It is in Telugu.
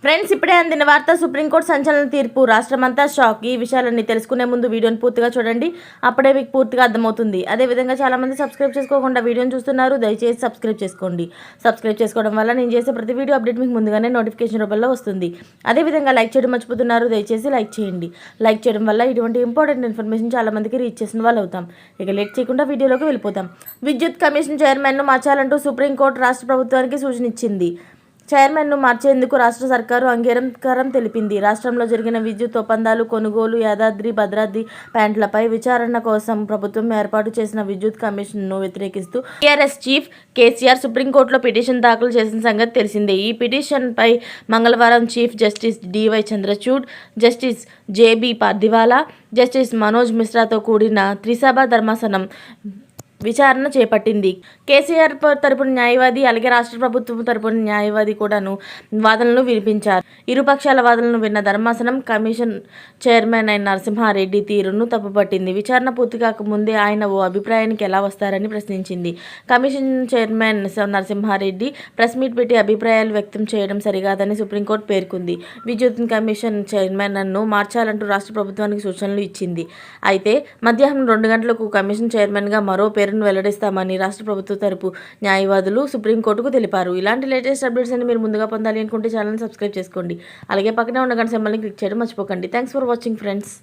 ఫ్రెండ్స్, ఇప్పుడే అందిన వార్త. సుప్రీంకోర్టు సంచలన తీర్పు. రాష్ట్రమంతా షాక్. ఈ విషయాలన్నీ తెలుసుకునే ముందు వీడియోని పూర్తిగా చూడండి. అప్పుడే మీకు పూర్తిగా అర్థమవుతుంది. అదేవిధంగా చాలామంది సబ్స్క్రైబ్ చేసుకోకుండా వీడియోని చూస్తున్నారు. దయచేసి సబ్స్క్రైబ్ చేసుకోండి. సబ్స్క్రైబ్ చేసుకోవడం వల్ల నేను చేసే ప్రతి వీడియో అప్డేట్ మీకు ముందుగానే నోటిఫికేషన్ రూపంలో వస్తుంది. అదేవిధంగా లైక్ చేయడం మర్చిపోతున్నారు. దయచేసి లైక్ చేయండి. లైక్ చేయడం వల్ల ఇటువంటి ఇంపార్టెంట్ ఇన్ఫర్మేషన్ చాలామందికి రీచ్ చేసిన వాళ్ళు అవుతాం. ఇక లేట్ చేయకుండా వీడియోలోకి వెళ్ళిపోతాం. విద్యుత్ కమిషన్ చైర్మన్ను మార్చాలంటూ సుప్రీంకోర్టు రాష్ట్ర ప్రభుత్వానికి సూచన ఇచ్చింది. చైర్మన్ను మార్చేందుకు రాష్ట్ర సర్కారు అంగీకారం తెలిపింది. రాష్ట్రంలో జరిగిన విద్యుత్ ఒప్పందాలు, కొనుగోలు, యాదాద్రి భద్రాద్రి ప్లాంట్లపై విచారణ కోసం ప్రభుత్వం ఏర్పాటు చేసిన విద్యుత్ కమిషన్ను వ్యతిరేకిస్తూ టీఆర్ఎస్ చీఫ్ కేసీఆర్ సుప్రీంకోర్టులో పిటిషన్ దాఖలు చేసిన సంగతి తెలిసిందే. ఈ పిటిషన్పై మంగళవారం chief justice DY Chandrachud, justice JB Pardiwala, justice Manoj మిశ్రాతో కూడిన త్రిసభ ధర్మాసనం విచారణ చేపట్టింది. కేసీఆర్ తరపున న్యాయవాది, అలాగే రాష్ట్ర ప్రభుత్వం తరపున న్యాయవాది కూడాను వాదనలు వినిపించారు. ఇరుపక్షాల వాదనలను విన్న ధర్మాసనం కమిషన్ చైర్మన్ అయిన నరసింహారెడ్డి తీరును తప్పుపట్టింది. విచారణ పూర్తి కాకముందే ఆయన ఓ అభిప్రాయానికి ఎలా వస్తారని ప్రశ్నించింది. Commission chairman Narasimha Reddy press meet పెట్టి అభిప్రాయాలు వ్యక్తం చేయడం సరికాదని సుప్రీంకోర్టు పేర్కొంది. విద్యుత్ కమిషన్ చైర్మన్ను మార్చాలంటూ రాష్ట్ర ప్రభుత్వానికి సూచనలు ఇచ్చింది. అయితే మధ్యాహ్నం 2 గంటలకు కమిషన్ చైర్మన్గా మరో పేరును వెల్లడిస్తామని రాష్ట్ర ప్రభుత్వ తరపు న్యాయవాదులు సుప్రీంకోర్టుకు తెలిపారు. ఇలాంటి లేటెస్ట్ అప్డేట్స్ అన్ని మీరు ముందుగా పొందాలి అనుకుంటే ఛానల్ని సబ్స్క్రైబ్ చేసుకోండి. అలాగే పక్కనే ఉన్న గంట సింబల్ని క్లిక్ చేయడం మర్చిపోకండి. Thanks for watching friends.